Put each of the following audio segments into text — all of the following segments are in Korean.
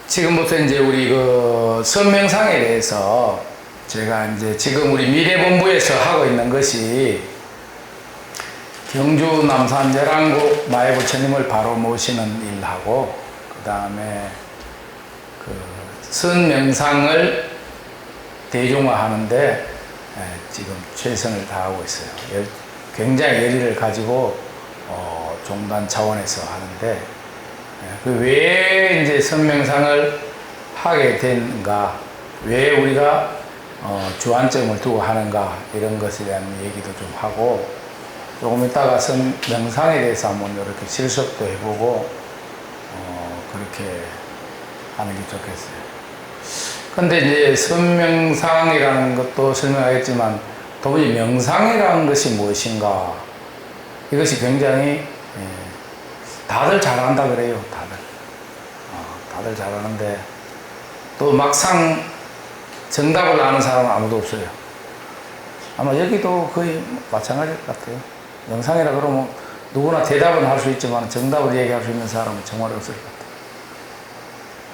지금부터 이제 우리 그 선명상에 대해서 제가 이제 지금 우리 미래본부에서 하고 있는 것이 경주 남산 열왕국 마애부처님을 바로 모시는 일하고, 그 다음에 그 선명상을 대중화하는데 지금 최선을 다하고 있어요. 굉장히 열의를 가지고 종단 차원에서 하는데, 그 왜 이제 선명상을 하게 된가, 왜 우리가 주안점을 두고 하는가, 이런 것에 대한 얘기도 좀 하고, 조금 이따가 선명상에 대해서 한번 이렇게 실습도 해보고 그렇게 하는 게 좋겠어요. 근데 이제 선명상이라는 것도 설명하겠지만, 도무지 명상이라는 것이 무엇인가, 이것이 굉장히 다들 잘한다 그래요. 다들 잘하는데 또 막상 정답을 아는 사람은 아무도 없어요. 아마 여기도 거의 마찬가지일 것 같아요. 명상이라 그러면 누구나 대답은 할 수 있지만 정답을 얘기할 수 있는 사람은 정말 없을 것 같아요.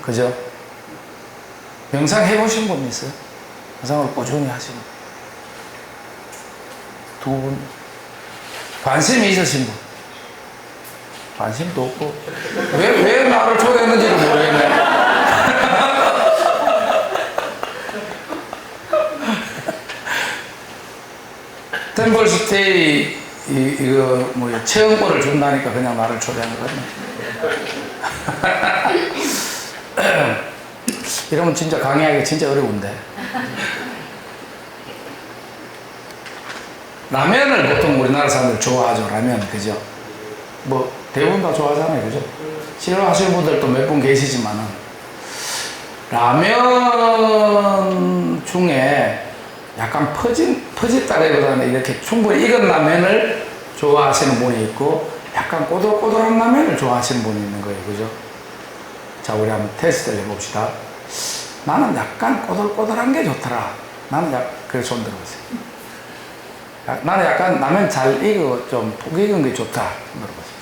그죠? 명상 해보신 분 있어요? 명상을 꾸준히 하시는 두 분? 관심이 있으신 분? 관심도 없고, 왜 나를 초대했는지를 모르겠네. 템플스테이 이거 뭐 체험권을 준다니까 그냥 나를 초대한 거거든요. 이러면 진짜 강의하기 진짜 어려운데. 라면을 보통 우리나라 사람들 좋아하죠. 라면, 그죠? 뭐 대부분 다 좋아하잖아요, 그죠? 싫어하시는 분들도 몇 분 계시지만은, 라면 중에 약간 퍼졌다기보다는 이렇게 충분히 익은 라면을 좋아하시는 분이 있고, 약간 꼬들꼬들한 라면을 좋아하시는 분이 있는 거예요, 그죠? 자, 우리 한번 테스트를 해봅시다. 나는 약간 꼬들꼬들한 게 좋더라. 그래, 손 들어보세요. 나는 약간 라면 잘 익어, 좀 푹 익은 게 좋다. 물어보십시오.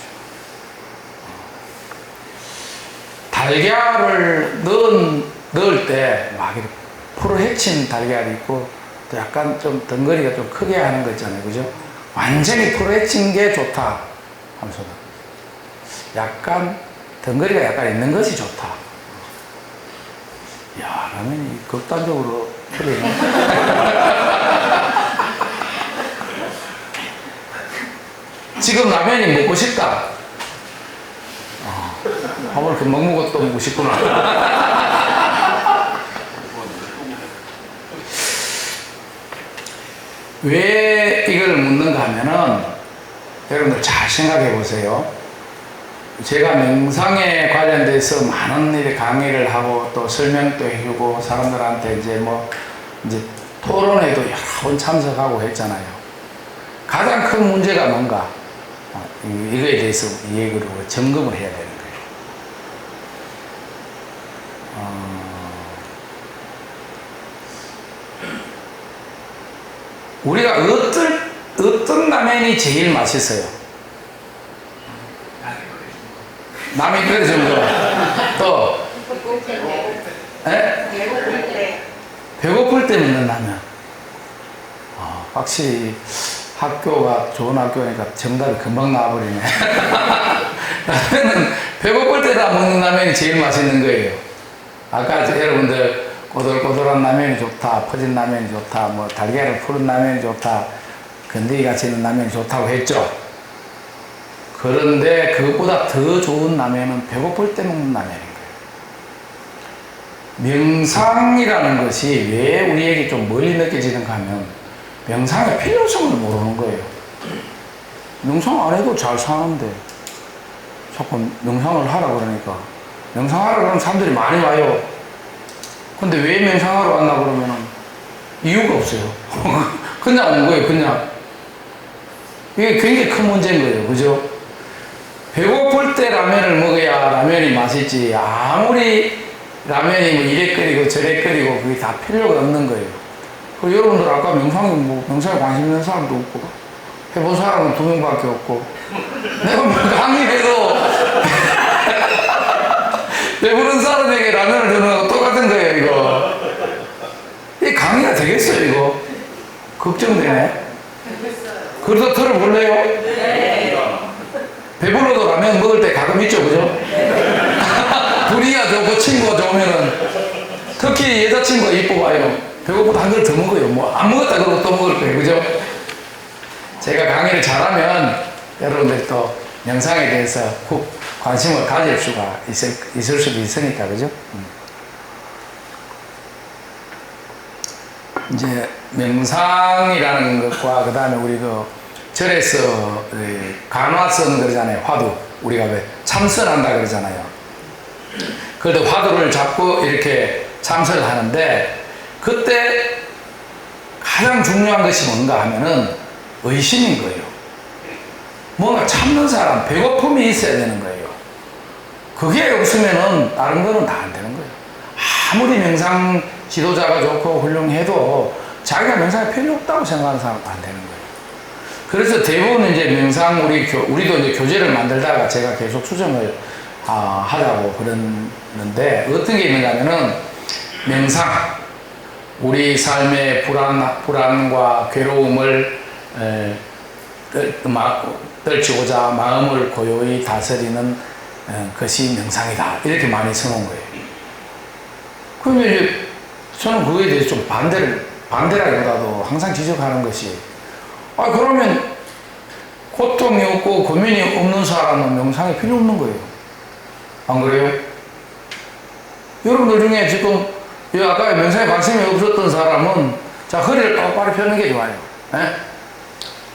달걀을 넣을 때 막 이렇게 풀어 헤친 달걀이 있고, 또 약간 좀 덩거리가 좀 크게 하는 거 있잖아요, 그죠? 완전히 풀어 헤친 게 좋다 하면서 약간 덩거리가 약간 있는 것이 좋다. 야, 라면이 극단적으로 틀리네. 지금 라면이 먹고 싶다. 밥을 금방 먹어 또 먹고 싶구나. 왜 이걸 묻는가 하면은, 여러분들 잘 생각해 보세요. 제가 명상에 관련돼서 많은 일에 강의를 하고 또 설명도 해주고 사람들한테 이제 토론회도 여러 번 참석하고 했잖아요. 가장 큰 문제가 뭔가, 이거에 대해서 이 얘기를 점검을 해야 되는 거예요. 우리가 어떤 라면이 제일 맛있어요? 남이 끓여준 거. 또? 배고플 때 먹는 라면. 확실히 학교가 좋은 학교니까 정답이 금방 나와버리네. 라면은 배고플 때 다 먹는 라면이 제일 맛있는 거예요. 아까 여러분들 꼬들꼬들한 라면이 좋다, 퍼진 라면이 좋다, 뭐 달걀을 푸른 라면이 좋다, 건더기 같이 있는 라면이 좋다고 했죠. 그런데 그것보다 더 좋은 라면은 배고플 때 먹는 라면인 거예요. 명상이라는 것이 왜 우리에게 좀 멀리 느껴지는가 하면, 명상의 필요성을 모르는 거예요. 명상 안 해도 잘 사는데 자꾸 명상을 하라 그러니까, 명상하라 그러면 사람들이 많이 와요. 근데 왜 명상하러 왔나 그러면은 이유가 없어요. 그냥 온 거예요, 그냥. 이게 굉장히 큰 문제인 거예요, 그죠? 배고플 때 라면을 먹어야 라면이 맛있지, 아무리 라면이 뭐 이래 끓이고 저래 끓이고 그게 다 필요가 없는 거예요. 그리고 여러분들 아까 명상에 관심 있는 사람도 없고, 해본 사람은 2명밖에 없고, 내가 뭐 강의해도 배부른 사람에게 라면을 주는 거하고 똑같은 거예요, 이거. 이 강의가 되겠어요, 이거? 걱정되네. 그래도 들어볼래요? 네. 배불러도 라면 먹을 때 가끔 있죠, 그죠? 분위기가 좋고 친구가 좋으면은, 특히 여자친구가 이뻐 봐요. 배고프다 한 그릇 더 먹어요. 뭐, 안 먹었다 그러고 또 먹을 거예요, 그죠? 제가 강의를 잘하면 여러분들이 또 명상에 대해서 훅 관심을 가질 수가 있을 수도 있으니까, 그죠? 이제 명상이라는 것과 그 다음에 우리 그 절에서 간화선 그러잖아요. 화두. 우리가 왜 참선한다 그러잖아요. 그럴 때 화두를 잡고 이렇게 참선을 하는데 그때 가장 중요한 것이 뭔가 하면은 의심인 거예요. 뭔가 참는 사람, 배고픔이 있어야 되는 거예요. 그게 없으면은 다른 거는 다 안 되는 거예요. 아무리 명상 지도자가 좋고 훌륭해도 자기가 명상이 필요 없다고 생각하는 사람은 안 되는 거예요. 그래서 대부분 이제 명상, 우리도 이제 교재를 만들다가 제가 계속 수정을 하자고 그랬는데 어떤 게 있는가면은 명상, 우리 삶의 불안과 괴로움을 떨치고자 마음을 고요히 다스리는 것이 명상이다. 이렇게 많이 써놓은 거예요. 그런데 이제 저는 그거에 대해서 좀 반대라기보다도 항상 지적하는 것이, 그러면 고통이 없고 고민이 없는 사람은 명상이 필요 없는 거예요. 안 그래요? 여러분들 중에 지금 아까 명상에 관심이 없었던 사람은 자, 허리를 똑바로 펴는 게 좋아요. 에?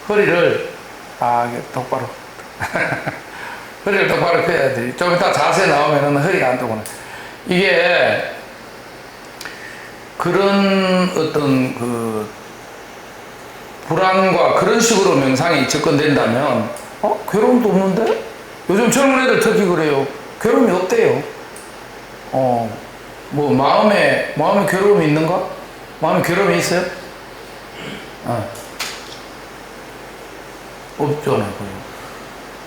허리를 똑바로 허리를 똑바로 펴야 돼. 좀 이따 자세 나오면은 허리가 안 떠구나. 이게 그런 어떤 그 불안과 그런 식으로 명상이 접근된다면 괴로움도 없는데? 요즘 젊은 애들 특히 그래요. 괴로움이 없대요. 뭐 마음에 괴로움이 있는가? 마음에 괴로움이 있어요? 없잖아요.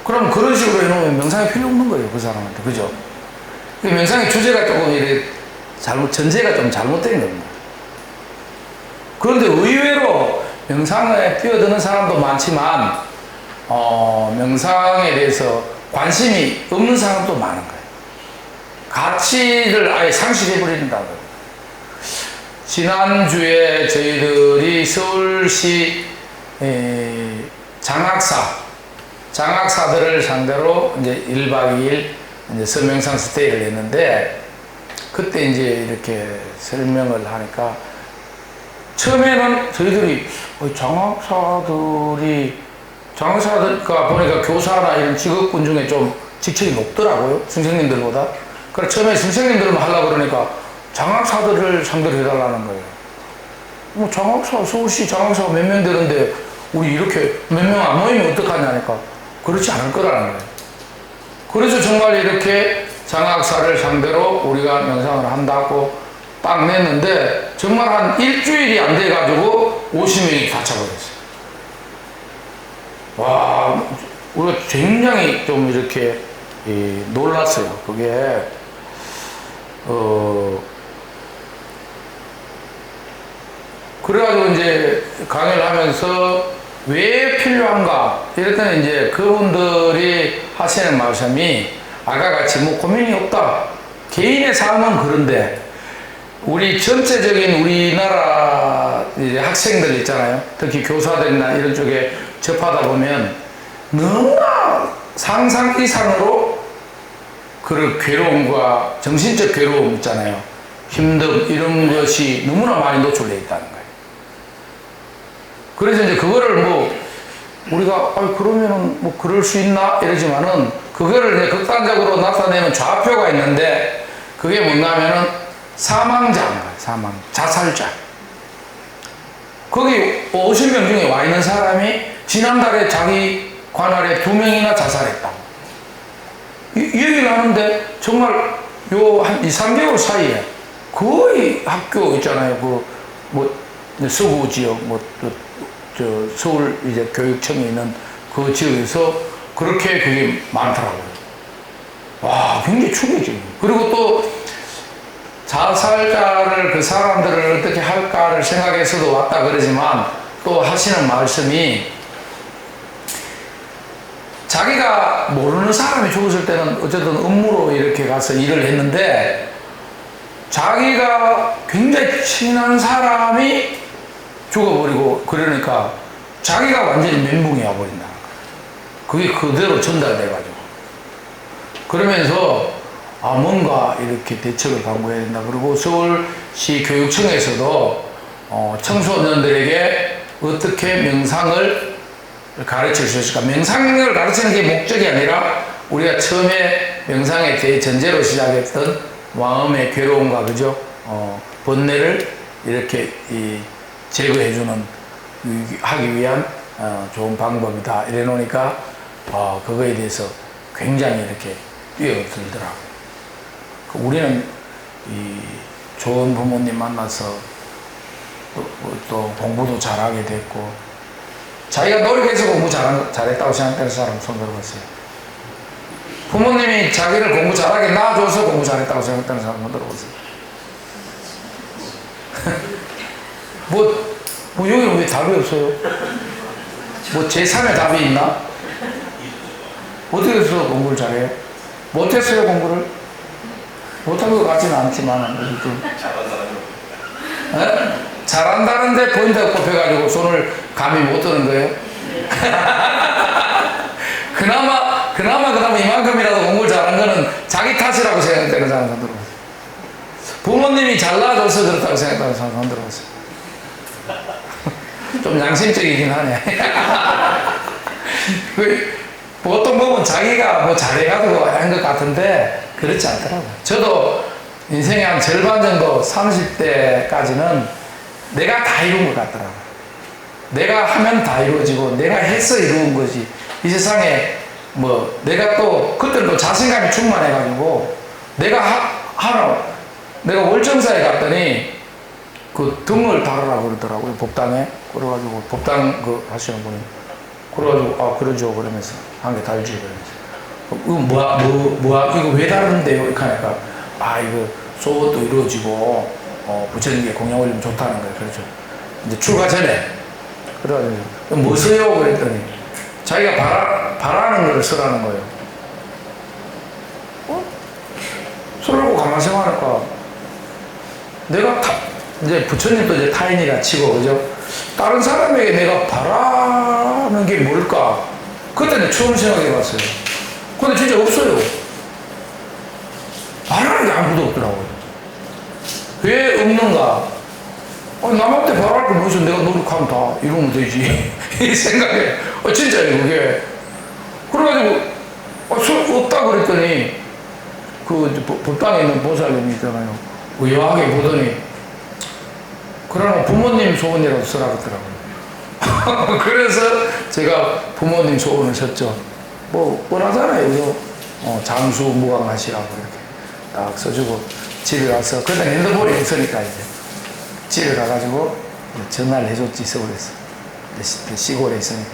그럼 그런 식으로 해놓으면 명상이 필요 없는 거예요, 그 사람한테. 그죠? 명상의 주제가 조금 이렇게 전제가 좀 잘못된 겁니다. 그런데 의외로 명상에 뛰어드는 사람도 많지만, 명상에 대해서 관심이 없는 사람도 많은 거예요. 가치를 아예 상실해버린다고요. 지난주에 저희들이 서울시 장학사들을 상대로 이제 1박 2일 이제 서명상 스테이를 했는데, 그때 이제 이렇게 설명을 하니까, 처음에는 저희들이 장학사들과 보니까 교사나 이런 직업군 중에 좀 직책이 높더라고요. 선생님들보다. 그래서 처음에 선생님들만 하려고 그러니까 장학사들을 상대로 해달라는 거예요. 뭐 서울시 장학사가 몇 명 되는데 우리 이렇게 몇 명 안 모이면 어떡하냐니까 그렇지 않을 거라는 거예요. 그래서 정말 이렇게 장학사를 상대로 우리가 명상을 한다고 딱 냈는데 정말 한 일주일이 안 돼가지고 50명이 다 차버렸어요. 와, 우리가 굉장히 좀 이렇게 놀랐어요. 그게 그래가지고 이제 강의를 하면서 왜 필요한가 이럴 때는 이제 그분들이 하시는 말씀이 아까 같이 뭐 고민이 없다. 개인의 삶은 그런데 우리 전체적인 우리나라 이제 학생들 있잖아요. 특히 교사들이나 이런 쪽에 접하다 보면 너무나 상상 이상으로 그런 괴로움과 정신적 괴로움 있잖아요. 힘듦 이런 것이 너무나 많이 노출되어 있다는 거예요. 그래서 이제 그거를 뭐 우리가 그러면은 뭐 그럴 수 있나 이러지만은 그거를 이제 극단적으로 나타내는 좌표가 있는데 그게 뭐냐면은 자살자. 거기 50명 중에 와 있는 사람이 지난달에 자기 관할에 2명이나 자살했다고. 이 얘기를 하는데 정말 요 한 2, 3개월 사이에 거의 학교 있잖아요. 서구 지역, 서울 이제 교육청에 있는 그 지역에서 그렇게 그게 많더라고요. 와, 굉장히 충격적이에요. 그리고 또 자살자를 그 사람들을 어떻게 할까를 생각해서도 왔다 그러지만 또 하시는 말씀이 자기가 모르는 사람이 죽었을 때는 어쨌든 업무로 이렇게 가서 일을 했는데 자기가 굉장히 친한 사람이 죽어버리고 그러니까 자기가 완전히 멘붕이 와버린다. 그게 그대로 전달돼가지고 그러면서 뭔가 이렇게 대책을 강구해야 된다. 그리고 서울시 교육청에서도 청소년들에게 어떻게 명상을 가르칠 수 있을까. 명상을 가르치는 게 목적이 아니라 우리가 처음에 명상의 대전제로 시작했던 마음의 괴로움과 그죠? 번뇌를 이렇게 제거해주는 하기 위한 좋은 방법이다. 이래 놓으니까 그거에 대해서 굉장히 이렇게 뛰어들더라고요. 우리는 좋은 부모님 만나서 또 공부도 잘하게 됐고 자기가 노력해서 공부 잘했다고 생각하는 사람 손 들어보세요. 부모님이 자기를 공부 잘하게 놔줘서 공부 잘했다고 생각하는 사람 손 들어보세요. 여기는 왜 답이 없어요? 제3의 답이 있나? 어떻게 해서 공부를 잘해요? 못했어요, 공부를? 못한 것 같지는 않지만, 잘한다는데 포인트가 꼽혀가지고 손을 감이 못 드는 거예요? 그나마 이만큼이라도 공부를 잘한 거는 자기 탓이라고 생각되는 사람 손 들어보세요. 부모님이 잘나줘서 그렇다고 생각하는 사람 손 들어보세요. 좀 양심적이긴 하네. 보통 보면 자기가 잘해가지고 한 것 같은데 그렇지 않더라고요. 저도 인생의 한 절반 정도 30대까지는 내가 다 이룬 것 같더라고요. 내가 하면 다 이루어지고 내가 해서 이루은 거지. 이 세상에 내가 또 그때는 또 자신감이 충만해가지고 내가 월정사에 갔더니 그 등을 달으라고 그러더라고요. 법당에. 그래가지고 법당 하시는 분이 그래가지고 그러죠 그러면서 한 개 달지 그러면서 이거 왜 다른데요? 이렇게 하니까 이거 소원도 이루어지고 부처님께 공양 올리면 좋다는 거예요. 그렇죠. 이제 출가 전에 그래가지고 뭐 써요? 그랬더니 자기가 바라는 거를 쓰라는 거예요. 쓰라고 가만히 생각하니까 내가 이제 부처님도 이제 타인이라 치고 그죠? 다른 사람에게 내가 바라는 게 뭘까? 그때는 처음 생각해 봤어요. 근데 진짜 없어요. 바라는 게 아무도 없더라고요. 왜 없는가? 남한테 바랄 게 뭐있어? 내가 노력하면 다 이루면 되지. 이 생각에. 진짜예요, 그게. 그래가지고, 없다 그랬더니, 법당에 있는 보살님이 있잖아요. 의아하게 보더니, 그러나 부모님 소원이라도 쓰라 그러더라고요. 그래서 제가 부모님 소원을 썼죠. 뻔하잖아요, 그죠? 장수 무강하시라고 이렇게 딱 써주고 집에 가서, 그때 핸드폰이 있으니까 이제 집에 가가지고 전화를 해줬지, 서울에서. 시골에 있으니까.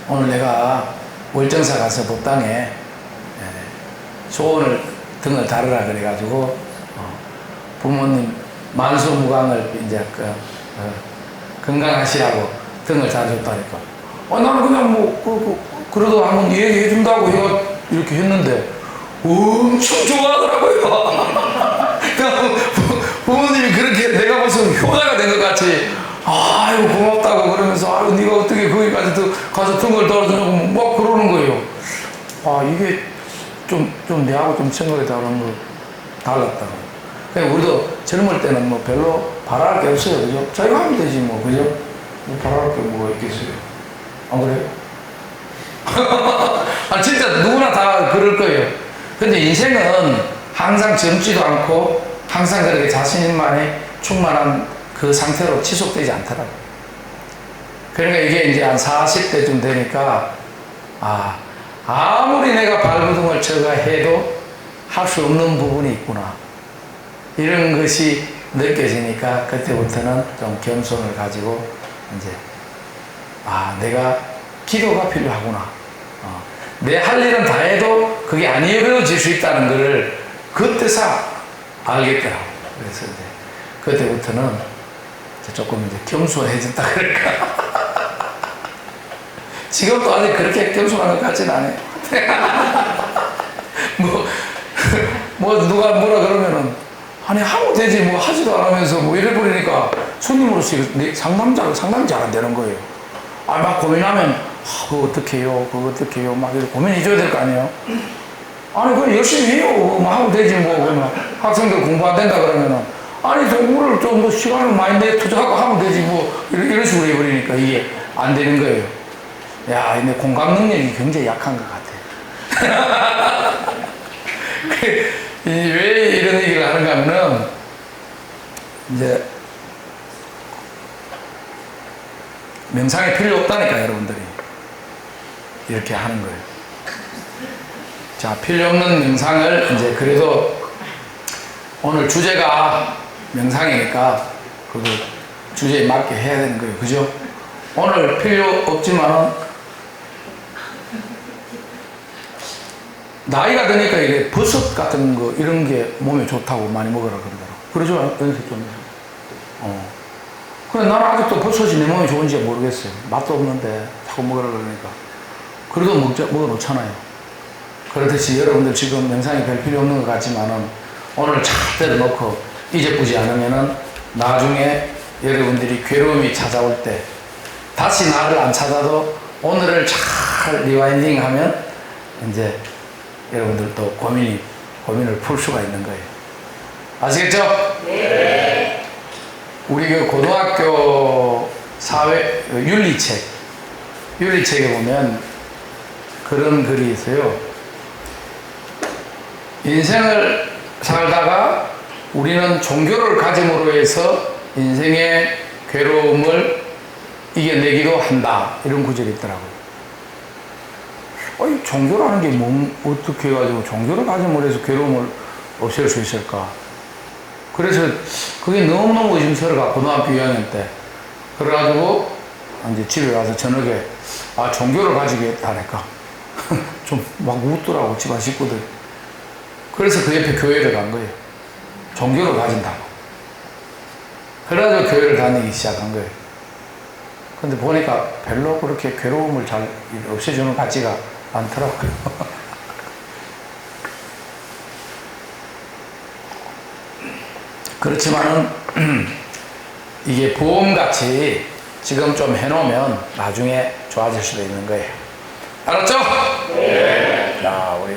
오늘 내가 월정사 가서 법당에 소원을 등을 다르라 그래가지고 부모님 만수무강을 이제 건강하시라고 등을 달아줬다니까. 나는 그냥 그래도 한번 얘기해 준다고 해가 이렇게 했는데 엄청 좋아하더라고요. 부모님이 그렇게 내가 무슨 효자가 된 것 같이 아이고 고맙다고 그러면서 네가 어떻게 거기까지 가서 등을 달아주냐고 막 그러는 거예요. 이게 좀 내하고 좀 생각이 달랐다고. 그러니까 우리도 젊을 때는 별로 바랄 게 없어요. 그죠? 자기가 하면 되지 그죠? 바랄 게 뭐가 있겠어요? 안 그래요? 진짜 누구나 다 그럴 거예요. 근데 인생은 항상 젊지도 않고 항상 그렇게 자신만의 충만한 그 상태로 지속되지 않더라고요. 그러니까 이게 이제 한 40대쯤 되니까 아무리 내가 발버둥을 쳐가 해도 할 수 없는 부분이 있구나. 이런 것이 느껴지니까 그때부터는 좀 겸손을 가지고 이제 내가 기도가 필요하구나. 내 할 일은 다 해도 그게 안 이루어질 수 있다는 것을 그때서 알겠더라고. 그래서 이제 그때부터는 조금 이제 겸손해졌다 그럴까. 지금도 아직 그렇게 겸손한 것 같지는 않아요. 뭐 누가 뭐라 그러면은 아니 하면 되지 뭐 하지도 않으면서 뭐 이래 버리니까 손님으로서 상담이 잘 안 되는 거예요. 막 고민하면 그거 어떻게 해요? 그거 어떻게 해요? 막 이렇게 고민해 줘야 될 거 아니에요? 아니 그냥 열심히 해요. 뭐 하면 되지 뭐. 그러면 학생들 공부 안 된다 그러면은 아니 공부를 좀 뭐 시간을 많이 내 투자하고 하면 되지 뭐 이런 식으로 해버리니까 이게 안 되는 거예요. 야, 근데 공감 능력이 굉장히 약한 것 같아. 왜 이런 얘기를 하는가 하면은, 이제, 명상이 필요 없다니까, 여러분들이. 이렇게 하는 거예요. 자, 필요 없는 명상을, 이제, 그래도 오늘 주제가 명상이니까, 그 주제에 맞게 해야 되는 거예요. 그죠? 오늘 필요 없지만은, 나이가 드니까 이게 버섯 같은 거 이런 게 몸에 좋다고 많이 먹으라 그러더라고. 그러죠? 연세 좀. 근데 나는 아직도 버섯이 내 몸에 좋은지 모르겠어요. 맛도 없는데 자꾸 먹으라 그러니까. 그래도 먹어 놓잖아요. 그렇듯이 여러분들 지금 명상이 별 필요 없는 것 같지만은 오늘 잘 때려놓고 잊어보지 않으면은 나중에 여러분들이 괴로움이 찾아올 때 다시 나를 안 찾아도 오늘을 잘 리와인딩 하면 이제 여러분들도 고민을 풀 수가 있는 거예요. 아시겠죠? 네. 우리 그 고등학교 사회 윤리책에 보면 그런 글이 있어요. 인생을 살다가 우리는 종교를 가짐으로 해서 인생의 괴로움을 이겨내기도 한다. 이런 구절이 있더라고요. 종교라는 게 어떻게 해가지고 종교를 가짐으로 해서 괴로움을 없앨 수 있을까? 그래서 그게 너무너무 의심스러워, 고등학교 2학년 때. 그래가지고, 이제 집에 가서 저녁에, 종교를 가지겠다니까. 좀 막 웃더라고, 집안 식구들. 그래서 그 옆에 교회를 간 거예요. 종교를 가진다고. 그래가지고 교회를 다니기 시작한 거예요. 근데 보니까 별로 그렇게 괴로움을 잘 없애주는 것 같지가 않더라고요. 그렇지만은 이게 보험같이 지금 좀 해놓으면 나중에 좋아질 수도 있는 거예요. 알았죠? 네. 자, 우리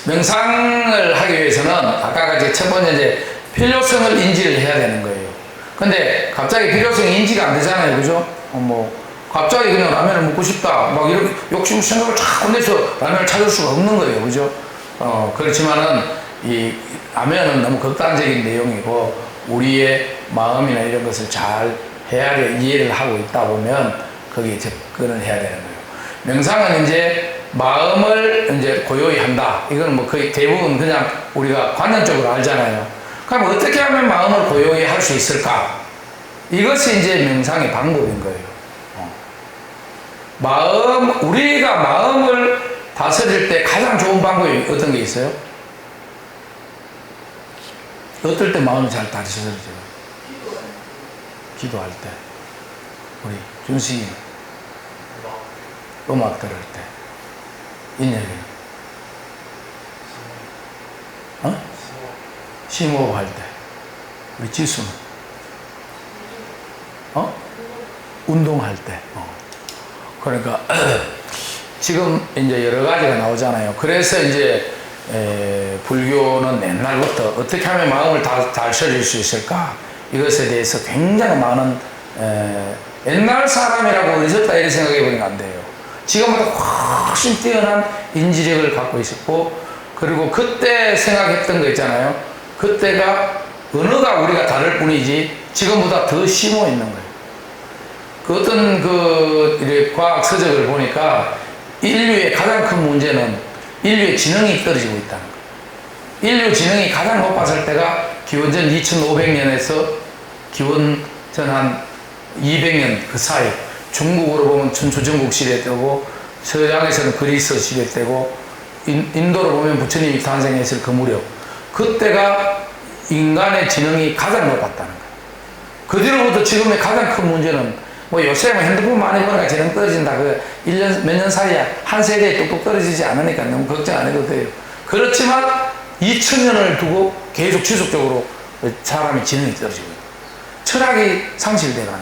명상을 하기 위해서는 아까 같이 첫 번째 이제 필요성을 인지를 해야 되는 거예요. 근데 갑자기 필요성이 인지가 안 되잖아요. 그죠? 갑자기 그냥 라면을 먹고 싶다. 막 이렇게 욕심 생각을 자꾸 내서 라면을 찾을 수가 없는 거예요. 그죠? 그렇지만은 이 라면은 너무 극단적인 내용이고 우리의 마음이나 이런 것을 잘 헤아려 이해를 하고 있다 보면 거기에 접근을 해야 되는 거예요. 명상은 이제 마음을 이제 고요히 한다. 이건 뭐 거의 대부분 그냥 우리가 관념적으로 알잖아요. 그럼 어떻게 하면 마음을 고요히 할 수 있을까? 이것이 이제 명상의 방법인 거예요. 우리가 마음을 다스릴 때 가장 좋은 방법이 어떤 게 있어요? 어떨 때 마음이 잘 다스려져요? 기도할 때. 우리 준식이 음악 들을 때. 인혁이 심호흡 할 때. 우리 지수는 운동할 때. 그러니까 지금 이제 여러 가지가 나오잖아요. 그래서 이제 불교는 옛날부터 어떻게 하면 마음을 다스릴 수 있을까? 이것에 대해서 굉장히 많은 옛날 사람이라고 있었다 이렇게 생각해 보면 안 돼요. 지금보다 훨씬 뛰어난 인지력을 갖고 있었고, 그리고 그때 생각했던 거 있잖아요. 그때가 언어가 우리가 다를 뿐이지 지금보다 더 심오 있는 거예요. 그 어떤 과학 서적을 보니까 인류의 가장 큰 문제는 인류의 지능이 떨어지고 있다는 거예요. 인류 지능이 가장 높았을 때가 기원전 2500년에서 기원전 한 200년 그 사이, 중국으로 보면 천초전국 시대 때고 서양에서는 그리스 시대 때고 인도로 보면 부처님이 탄생했을 그 무렵 그때가 인간의 지능이 가장 높았다는 거예요. 그 뒤로부터 지금의 가장 큰 문제는 뭐 요새 뭐 핸드폰 많이 보니까 지능 떨어진다. 그 1년 몇 년 사이에 한 세대에 뚝뚝 떨어지지 않으니까 너무 걱정 안 해도 돼요. 그렇지만 2000년을 두고 계속 지속적으로 사람의 지능이 떨어지고 있고 철학이 상실돼 가는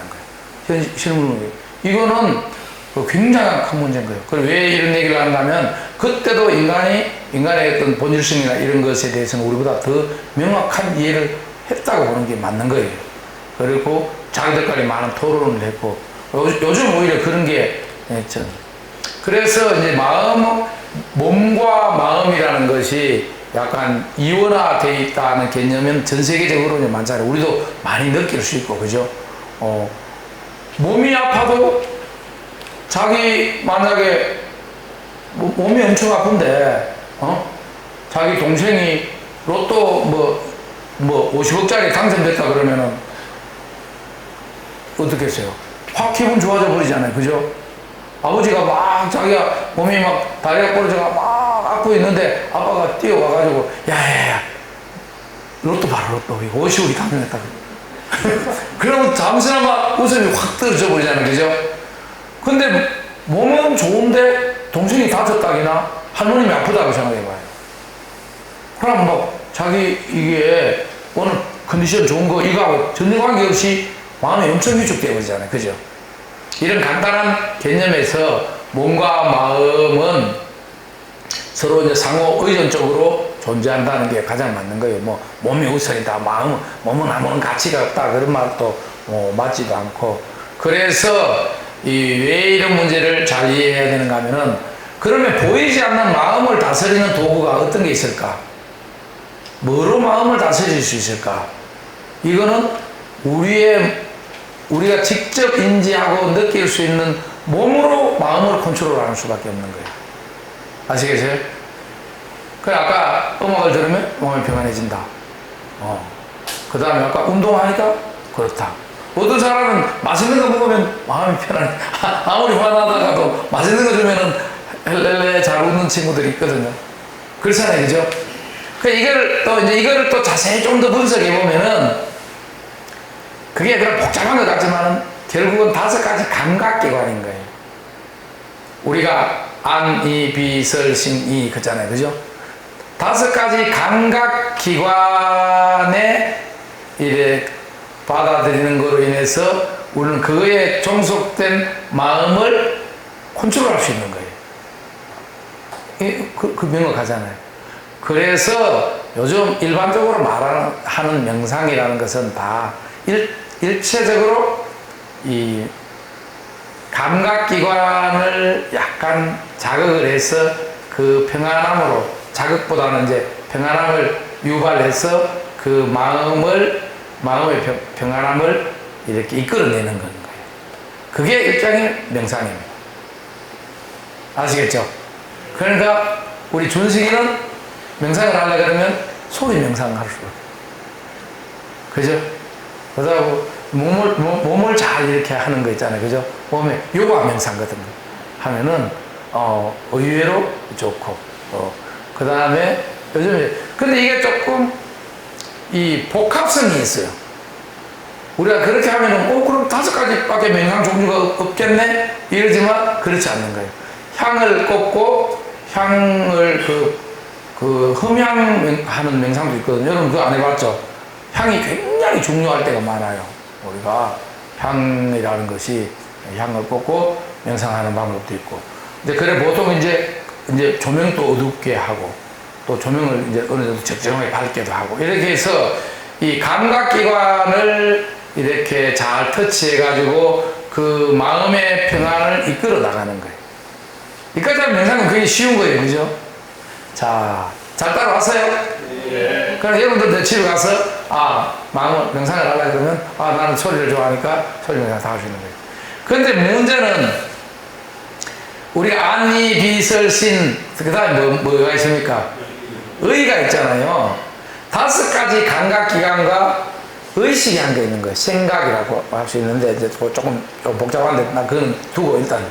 거예요. 실물로 이거는 굉장히 큰 문제인 거예요. 그리고 왜 이런 얘기를 하는가 하면 그때도 인간의 어떤 본질성이나 이런 것에 대해서는 우리보다 더 명확한 이해를 했다고 보는 게 맞는 거예요. 그리고 자기들끼리 많은 토론을 했고 요즘 오히려 그런 게 있죠. 그래서 이제 몸과 마음이라는 것이 약간 이원화되어 있다는 개념은 전 세계적으로 이제 많잖아요. 우리도 많이 느낄 수 있고, 그죠? 몸이 아파도 자기 만약에 몸이 엄청 아픈데, 자기 동생이 로또 뭐 50억짜리 당첨됐다 그러면은 어떻게 했어요? 확 기분 좋아져 버리잖아요. 그죠? 아버지가 막 자기가 몸이 막 다리가 부러져가 막 아프고 있는데 아빠가 뛰어와가지고 야야야 로또 봐라 로또 50억이 당첨됐다. 그러면 잠시나마 웃음이 확 떨어져 버리잖아요. 그죠? 근데 몸은 좋은데 동생이 다쳤다기나 할머님이 아프다고 생각해봐요. 그럼 뭐 자기 이게 오늘 컨디션 좋은 거 이거하고 전혀 관계없이 마음이 엄청 위축되어 버리잖아요. 그죠? 이런 간단한 개념에서 몸과 마음은 서로 이제 상호 의존적으로 존재한다는 게 가장 맞는 거예요. 뭐 몸이 우선이다, 몸은 아무런 가치가 없다 그런 말도 맞지도 않고. 그래서 왜 이런 문제를 잘 이해해야 되는가 하면은 그러면 보이지 않는 마음을 다스리는 도구가 어떤 게 있을까? 뭐로 마음을 다스릴 수 있을까? 이거는 우리가 직접 인지하고 느낄 수 있는 몸으로 마음을 컨트롤하는 수밖에 없는 거예요. 아시겠어요? 그래 아까 음악을 들으면 마음이 평안해진다. 그 다음에 아까 운동하니까 그렇다. 어떤 사람은 맛있는 거 먹으면 마음이 편안해. 아무리 화나다가도 맛있는 거 주면은 헬렐레 잘 웃는 친구들이 있거든요. 그렇잖아요, 그죠? 이거를 또 자세히 좀 더 분석해 보면은 그게 그런 복잡한 것 같지만 결국은 5가지 감각기관인 거예요. 우리가 안, 이, 비, 설, 신, 이 그잖아요. 그죠? 5가지 감각기관에 이래 받아들이는 것으로 인해서 우리는 그거에 종속된 마음을 컨트롤할 수 있는 거예요. 그 명확하잖아요. 그래서 요즘 일반적으로 말하는 명상이라는 것은 다 일체적으로 이 감각기관을 약간 자극을 해서 그 평안함으로 자극보다는 이제 평안함을 유발해서 그 마음의 평안함을 이렇게 이끌어내는 거예요. 그게 일종의 명상입니다. 아시겠죠? 그러니까 우리 준식이는 명상을 하려고 그러면 소리 명상을 할 수가 없어요. 그죠? 그러다고 몸을 잘 이렇게 하는 거 있잖아요. 그죠? 몸에 요가 명상 같은 거 하면은 의외로 좋고 그 다음에 요즘에 근데 이게 조금 이 복합성이 있어요. 우리가 그렇게 하면은 그럼 5가지밖에 명상 종류가 없겠네 이러지만 그렇지 않는 거예요. 향을 꽂고 향을 그 흠향하는 명상도 있거든요. 여러분 그거 안 해봤죠? 향이 굉장히 중요할 때가 많아요. 우리가 향이라는 것이 향을 꽂고 명상하는 방법도 있고. 근데 그래 보통 이제 조명도 어둡게 하고 또 조명을 이제 어느 정도 적정하게 밝게도 하고 이렇게 해서 이 감각기관을 이렇게 잘 터치해가지고 그 마음의 평안을 이끌어 나가는 거예요. 이까지 하면 명상은 굉장히 쉬운 거예요. 그죠? 자, 잘 따라왔어요? 네. 그럼 여러분들 집에 가서 마음을 명상을 하려고 그러면 나는 소리를 좋아하니까 소리 명상 다 할 수 있는 거예요. 그런데 문제는 우리가 안이 비설신 그 다음에 뭐가 있습니까? 의가 있잖아요. 5가지 감각기관과 의식이 한 게 있는 거예요. 생각이라고 할 수 있는데 이제 조금 복잡한데 나 그건 두고 일단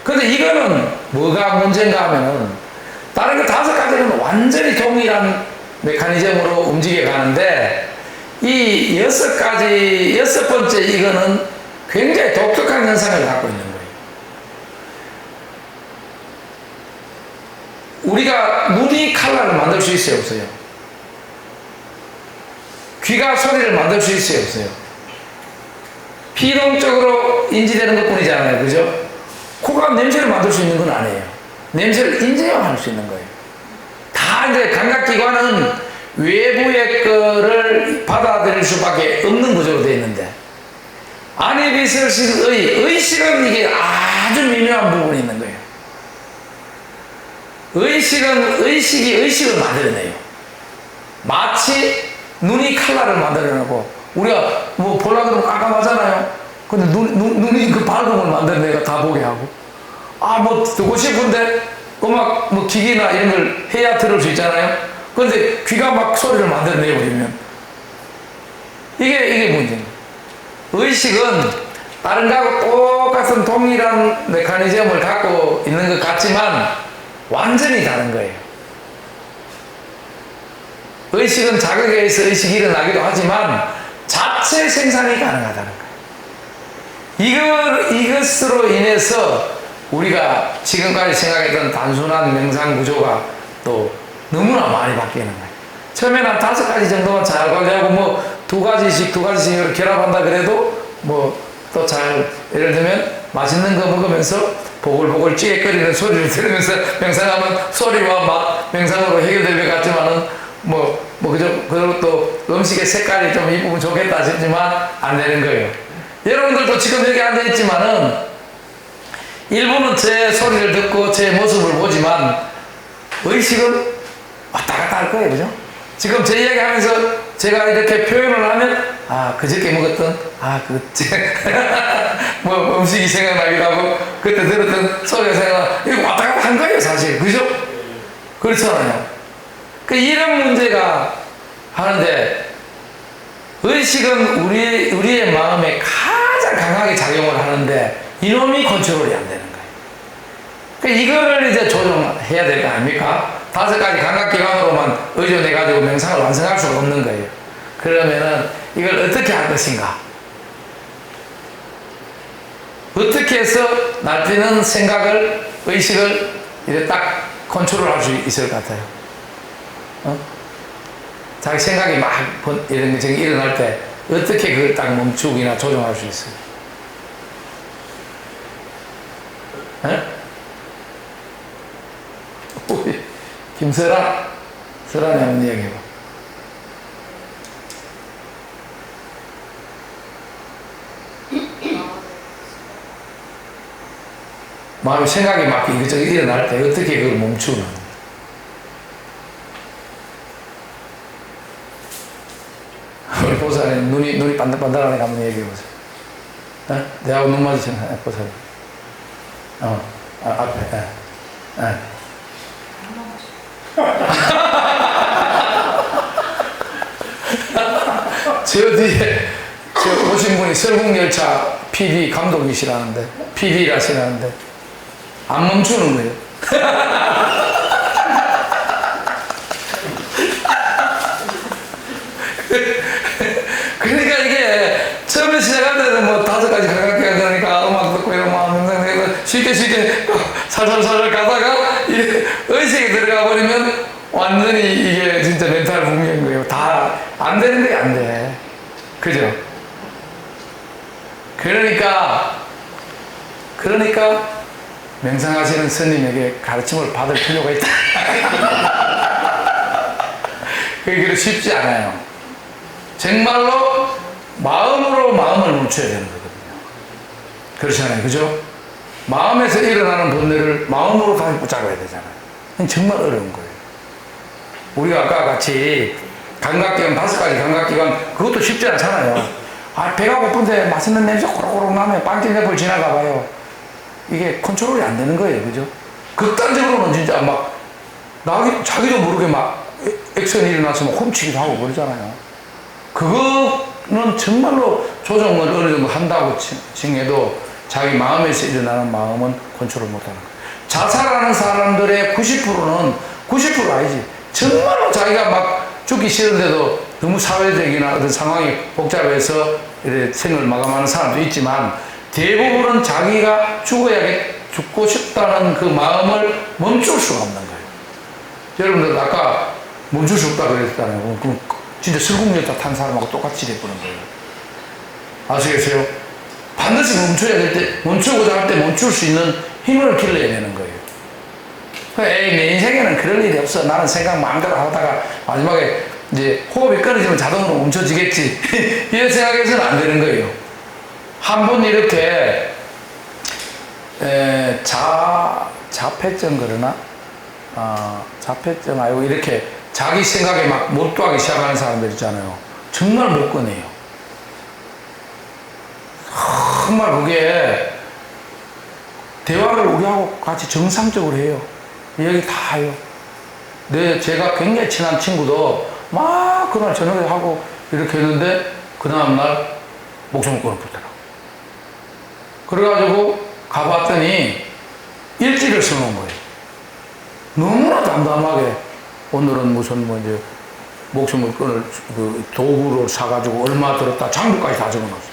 근데 이거는 뭐가 문제인가 하면은 다른 그 5가지는 완전히 동일한 메커니즘으로 움직여 가는데 이 6가지, 6번째 이거는 굉장히 독특한 현상을 갖고 있는 거예요. 우리가 눈이 칼라를 만들 수 있어요, 없어요? 귀가 소리를 만들 수 있어요, 없어요? 비동적으로 인지되는 것 뿐이잖아요, 그죠? 코가 냄새를 만들 수 있는 건 아니에요. 냄새를 인지해야 할 수 있는 거예요. 다 이제 감각기관은 외부의 거를 받아들일 수밖에 없는 구조로 되어 있는데, 안에 비슬실 의식은 이게 아주 미묘한 부분이 있는 거예요. 의식은 의식을 만들어내요. 마치 눈이 칼라를 만들어내고, 우리가 뭐 보려고 그러면 깜깜하잖아요. 근데 눈이 그 밝음을 만들어내가 다 보게 하고, 뭐 듣고 싶은데 음악 뭐 기기나 이런 걸 해야 들을 수 있잖아요. 근데 귀가 막 소리를 만들어내버리면 이게 문제입니다. 의식은 다른 거하고 똑같은 동일한 메커니즘을 갖고 있는 것 같지만 완전히 다른 거예요. 의식은 자극에 의해서 의식이 일어나기도 하지만 자체 생산이 가능하다는 거예요. 이것으로 인해서 우리가 지금까지 생각했던 단순한 명상 구조가 또 너무나 많이 바뀌는 거예요. 처음에는 한 5가지 정도만 잘 관리하고 뭐 2가지씩 이렇게 결합한다 그래도 뭐 또 잘, 예를 들면 맛있는 거 먹으면서 보글보글 찌개거리는 소리를 들으면서 명상하면 소리와 맛, 명상으로 해결될 것 같지만은 그리고 또 음식의 색깔이 좀 이쁘면 좋겠다 싶지만 안 되는 거예요. 여러분들도 지금 여기 앉아있지만은 일부는 제 소리를 듣고 제 모습을 보지만 의식은 왔다 갔다 할 거예요, 그죠? 지금 제 이야기 하면서 제가 이렇게 표현을 하면 그저께 먹었던 음식이 생각나기도 하고 그때 들었던 소리가 생각나. 이거 왔다 갔다 한 거예요, 사실, 그죠? 그렇잖아요. 이런 문제가 하는데 의식은 우리의 마음에 가장 강하게 작용을 하는데 이놈이 컨트롤이 안 되는 거예요. 이거를 이제 조정해야 될 거 아닙니까? 5가지 감각기관으로만 의존해가지고 명상을 완성할 수가 없는 거예요. 그러면은 이걸 어떻게 할 것인가? 어떻게 해서 날뛰는 생각을, 의식을 이제 딱 컨트롤할 수 있을 것 같아요? 자기 생각이 막 이런 게 일어날 때 어떻게 그걸 딱 멈추기나 조정할 수 있어요? 설아이 한번 이야기해봐. 마음의 생각이 막 이것저것 일어날 때 어떻게 그걸 멈추나? 우리 보살님 눈이 반들반들하니까 한번 얘기해보세요. 내하고 눈 마주치는 보살님. 앞에. 저 뒤에 오신 분이 설국열차 PD 감독이시라는데, PD라시라는데 안 멈추는 거예요. 그러니까 이게 처음에 시작할 때는 뭐 5가지 감각기관 그러니까 음악 듣고 이런 명상되고 쉽게 살살살 가다가 이게 의식이 들어가 버리면 완전히 이게 진짜 멘탈 붕괴인 거예요. 다 안 되는 게 안 돼. 그죠? 그러니까 명상하시는 스님에게 가르침을 받을 필요가 있다. 그게 쉽지 않아요. 정말로 마음으로 마음을 멈춰야 되는 거거든요. 그렇잖아요, 그죠? 마음에서 일어나는 번뇌를 마음으로 다시 붙잡아야 되잖아요. 정말 어려운 거예요. 우리가 아까 같이 감각기관, 5가지 감각기관, 그것도 쉽지 않잖아요. 배가 고픈데 맛있는 냄새 고록고록 나면 빵집 옆을 지나가 봐요. 이게 컨트롤이 안 되는 거예요, 그죠? 극단적으로는 진짜 막 자기도 모르게 막 액션이 일어나서 막 훔치기도 하고 그러잖아요. 그거는 정말로 조정을 어느 정도 한다고 칭해도 자기 마음에서 일어나는 마음은 컨트롤 못하는 거예요. 자살하는 사람들의 90%는 90% 아니지. 정말로 자기가 막 죽기 싫은데도 너무 사회적이나 어떤 상황이 복잡해서 이렇게 생을 마감하는 사람도 있지만 대부분은 자기가 죽고 싶다는 그 마음을 멈출 수가 없는 거예요. 여러분들 아까 멈출 수 없다 그랬잖아요. 그럼 진짜 설국열차 탄 사람하고 똑같이 돼버린 거예요. 아시겠어요? 반드시 멈춰야 될 때, 멈추고자 할 때 멈출 수 있는 힘을 길러야 되는 거예요. 에이, 내 인생에는 그럴 일이 없어. 나는 생각 마음대로 하다가 마지막에 이제 호흡이 끊어지면 자동으로 멈춰지겠지. 이런 생각해서는 안 되는 거예요. 한 번 이렇게, 자폐증 그러나? 자폐증 아니고 이렇게 자기 생각에 막 몰두하기 시작하는 사람들 있잖아요. 정말 못 꺼내요. 정말 그게 대화를 우리하고 같이 정상적으로 해요. 얘기 다 해요. 제가 굉장히 친한 친구도 막 그날 저녁에 하고 이렇게 했는데 그 다음날 목숨을 끊어버리더라고. 그래가지고 가봤더니 일지를 써놓은 거예요. 너무나 담담하게 오늘은 무슨 뭐 이제 목숨을 끊을 그 도구를 사가지고 얼마 들었다 장부까지 다 적어놨어요.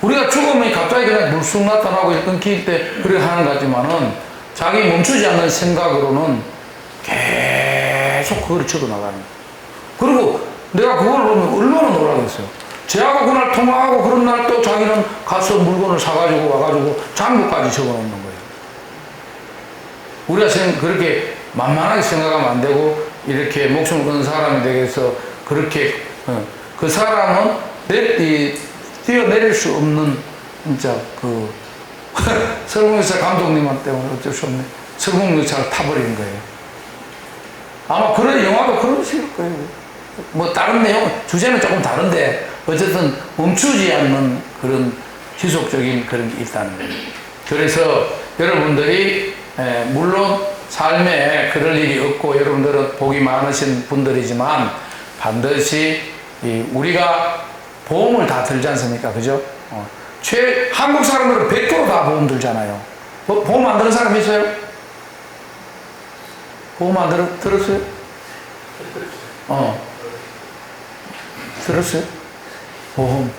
우리가 죽으면 갑자기 그냥 물쑥 나타나고 끊길 때 그렇게 하는 것 같지만은 자기 멈추지 않는 생각으로는 계속 그걸 적어나가는 거예요. 그리고 내가 그걸 보면 얼마나 놀라겠어요. 쟤하고 그날 통화하고 그런 날 또 자기는 가서 물건을 사가지고 와가지고 장부까지 적어놓는 거예요. 우리가 그렇게 만만하게 생각하면 안 되고 이렇게 목숨을 끊는 사람이 되겠어. 그렇게 그 사람은 뛰어내릴 수 없는 진짜 그 설국열차 감독님한테 어쩔 수 없네. 설국열차를 타버리는 거예요. 아마 그런 영화도 그런 식일 거예요. 뭐 다른 내용 주제는 조금 다른데 어쨌든 멈추지 않는 그런 지속적인 그런 게 있다는 거예요. 그래서 여러분들이 물론 삶에 그럴 일이 없고 여러분들은 복이 많으신 분들이지만 반드시 우리가 보험을 다 들지 않습니까? 그죠? 한국 사람들은 100%다 보험 들잖아요. 보험 안 들은 사람 있어요? 보험 안 들었어요? 들었어요? 보험.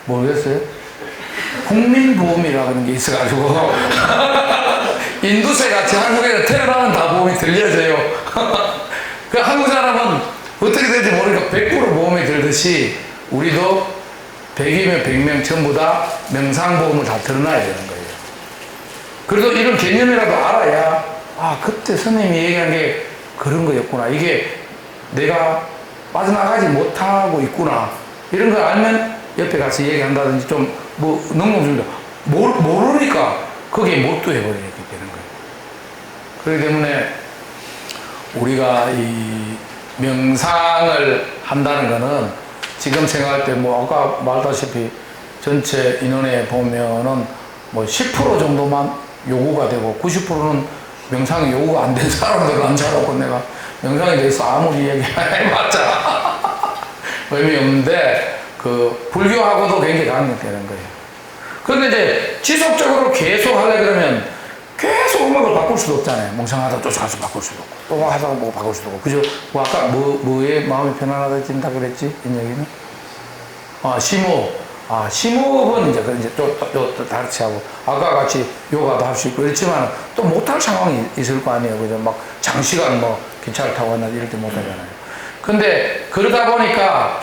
모르겠어요? 국민보험이라고 하는 게 있어가지고 인두세 같이 한국에서 태어나면 다 보험이 들려져요. 그 한국 사람은 어떻게 될지 모르니까 100% 보험이 들듯이 우리도 100이면 100명 전부 다 명상보험을 다 들어놔야 되는 거예요. 그래도 이런 개념이라도 알아야 그때 선생님이 얘기한 게 그런 거였구나. 이게 내가 빠져나가지 못하고 있구나. 이런 걸 알면 옆에 가서 얘기한다든지 좀 능동적으로 모르니까 거기에 몰두해버리게 되는 거예요. 그렇기 때문에 우리가 이 명상을 한다는 거는 지금 생각할 때 아까 말다시피 전체 인원에 보면은 10% 정도만 요구가 되고 90%는 명상이 요구가 안 된 사람들을 앉혀놓고 내가 명상에 대해서 아무리 얘기해봤자 의미 없는데 불교하고도 굉장히 관계되는 거예요. 그런데 이제 지속적으로 계속 하려 그러면 계속 음악을 바꿀 수도 없잖아요. 멍청하다 또 자주 바꿀 수도 없고 또 하다가 바꿀 수도 없고 그죠? 아까 뭐에 마음이 편안하다진다 그랬지? 이 얘기는? 심호흡. 심호흡은 이제 또 다르지 하고 아까 같이 요가도 할 수 있고 그렇지만 또 못할 상황이 있을 거 아니에요. 그죠? 막 장시간 기차를 타고 왔나 이럴 때 못하잖아요. 근데 그러다 보니까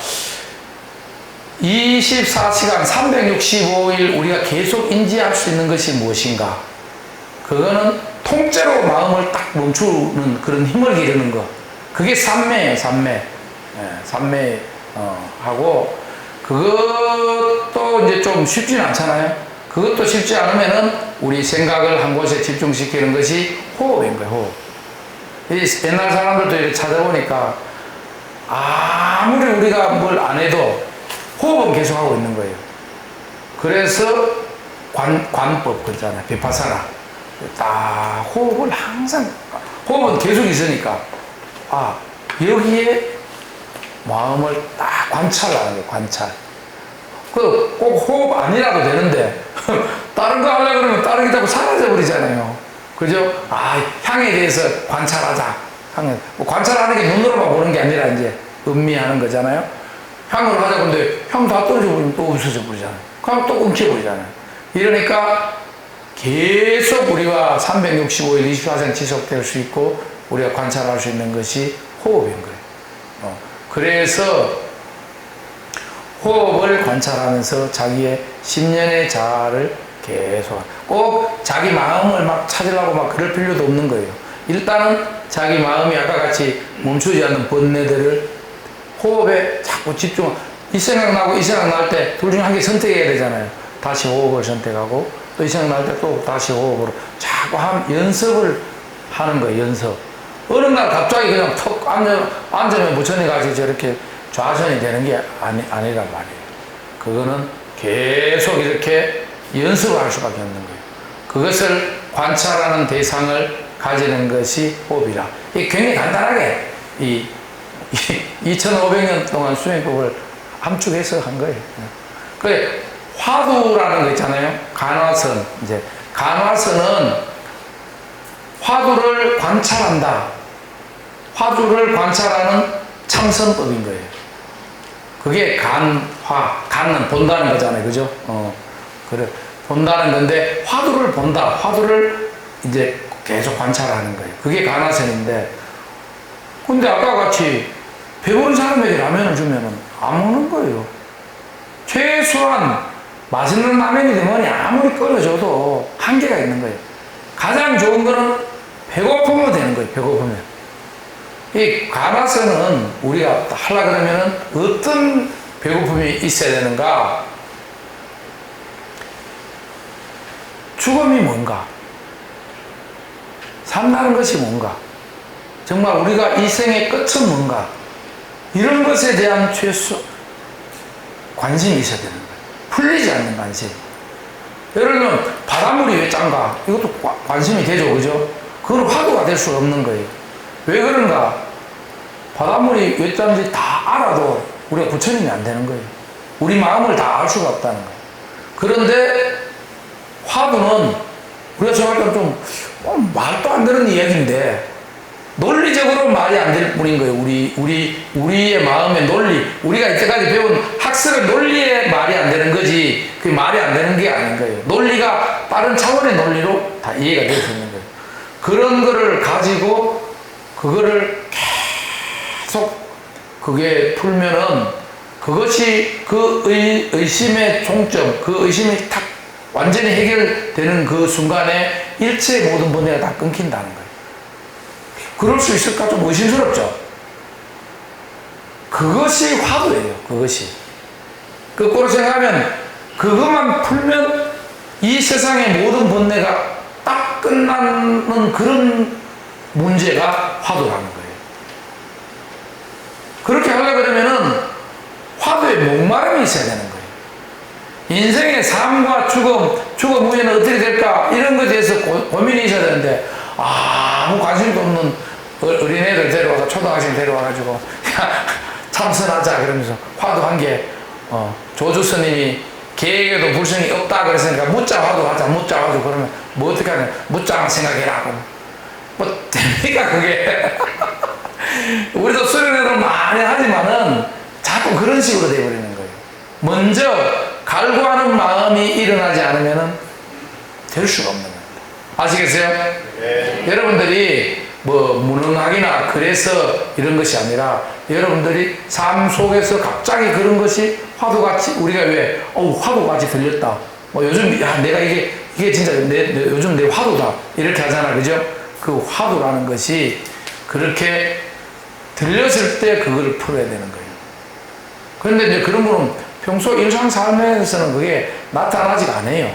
24시간 365일 우리가 계속 인지할 수 있는 것이 무엇인가? 그거는 통째로 마음을 딱 멈추는 그런 힘을 기르는 거. 그게 삼매예요, 삼매. 삼매, 하고, 그것도 이제 좀 쉽지는 않잖아요. 그것도 쉽지 않으면은 우리 생각을 한 곳에 집중시키는 것이 호흡인 거예요, 호흡. 옛날 사람들도 이렇게 찾아보니까 아무리 우리가 뭘 안 해도 호흡은 계속하고 있는 거예요. 그래서 관법 그러잖아요. 비파사나. 딱 호흡을 항상, 호흡은 계속 있으니까, 여기에 마음을 딱 관찰하는 거예요, 관찰. 꼭 호흡 아니라도 되는데, 다른 거 하려고 그러면 다른 게 자꾸 사라져 버리잖아요. 그죠? 향에 대해서 관찰하자. 뭐 관찰하는 게 눈으로만 보는 게 아니라 이제 음미하는 거잖아요. 향을 하자. 근데 향 다 떨어져 버리면 또 없어져 버리잖아요. 그럼 또 끊겨 버리잖아요. 이러니까 계속 우리가 365일 24시간 지속될 수 있고 우리가 관찰할 수 있는 것이 호흡인 거예요. 그래서 호흡을 관찰하면서 자기의 10년의 자아를 계속 꼭 자기 마음을 막 찾으려고 막 그럴 필요도 없는 거예요. 일단은 자기 마음이 아까 같이 멈추지 않는 번뇌들을 호흡에 자꾸 집중, 이 생각 나고 이 생각 날 때 둘 중에 한 개 선택해야 되잖아요. 다시 호흡을 선택하고 또 이 생각 날 때 또 다시 호흡으로 자꾸 연습을 하는 거예요. 연습. 어느 날 갑자기 그냥 턱 앉으면 부처님 같이 저렇게 좌선이 되는 게 아니란 말이에요. 그거는 계속 이렇게 연습을 할 수밖에 없는 거예요. 그것을 관찰하는 대상을 가지는 것이 호흡이라. 이 굉장히 간단하게 2500년 동안 수행법을 함축해서 한 거예요. 그 화두라는 거 있잖아요. 간화선. 이제 간화선은 화두를 관찰한다. 화두를 관찰하는 참선법인 거예요. 그게 간은 본다는 거잖아요. 그죠? 그래. 본다는 건데, 화두를 본다. 화두를 이제 계속 관찰하는 거예요. 그게 간화선인데, 근데 아까 같이 배부른 사람에게 라면을 주면은 안 먹는 거예요. 최소한 맛있는 라면이든 뭐니 아무리 끓여줘도 한계가 있는 거예요. 가장 좋은 거는 배고프면 되는 거예요. 배고프면. 이 간화선은 우리가 하려고 그러면은 어떤 배고픔이 있어야 되는가? 죽음이 뭔가? 산다는 것이 뭔가? 정말 우리가 이 생의 끝은 뭔가? 이런 것에 대한 최소 관심이 있어야 되는 거예요. 풀리지 않는 관심. 예를 들면 바닷물이 왜 짠가? 이것도 관심이 되죠. 그죠? 그건 화두가 될 수가 없는 거예요. 왜 그런가? 바닷물이 왜 짠지 다 알아도 우리가 부처님이 안 되는 거예요. 우리 마음을 다 알 수가 없다는 거예요. 그런데 화두는 우리가 생각할 때는 좀 말도 안 되는 이야기인데 논리적으로 말이 안 될 뿐인 거예요. 우리의 마음의 논리, 우리가 이때까지 배운 학설의 논리에 말이 안 되는 거지, 그게 말이 안 되는 게 아닌 거예요. 논리가 다른 차원의 논리로 다 이해가 될 수 있는 거예요. 그런 거를 가지고 그거를 계속 그게 풀면은 그것이 그 의심의 종점, 그 의심이 탁 완전히 해결되는 그 순간에 일체의 모든 번뇌가 다 끊긴다는 거예요. 그럴 수 있을까? 좀 의심스럽죠? 그것이 화두예요. 그것이. 거꾸로 생각하면 그것만 풀면 이 세상의 모든 번뇌가 딱 끝나는 그런 문제가 화두라는 거예요. 그렇게 하려고 그러면은 화두에 목마름이 있어야 되는 거예요. 인생의 삶과 죽음 후에는 어떻게 될까? 이런 것에 대해서 고민이 있어야 되는데, 아무 관심도 없는 어린애들 데려와서 초등학생 데려와가지고 참선하자 그러면서 화두 한 개, 조주 스님이 계획에도 불성이 없다 그랬으니까 묻자 화두 하자. 묻자 화두. 그러면 뭐 어떻게 하냐? 묻자 생각해라. 뭐 됩니까 그게? 우리도 수련회도 많이 하지만은 자꾸 그런 식으로 돼버리는 거예요. 먼저 갈구하는 마음이 일어나지 않으면은 될 수가 없는 겁니다. 아시겠어요? 네. 여러분들이 뭐 무능하기나 그래서 이런 것이 아니라 여러분들이 삶 속에서 갑자기 그런 것이 화두같이 우리가 왜 화두같이 들렸다. 뭐 요즘 내가 이게 진짜 요즘 내 화두다 이렇게 하잖아. 그죠? 그 화두라는 것이 그렇게 들렸을 때 그거를 풀어야 되는 거예요. 그런데 이제 그런 분은 평소 일상 삶에서는 그게 나타나지가 않아요.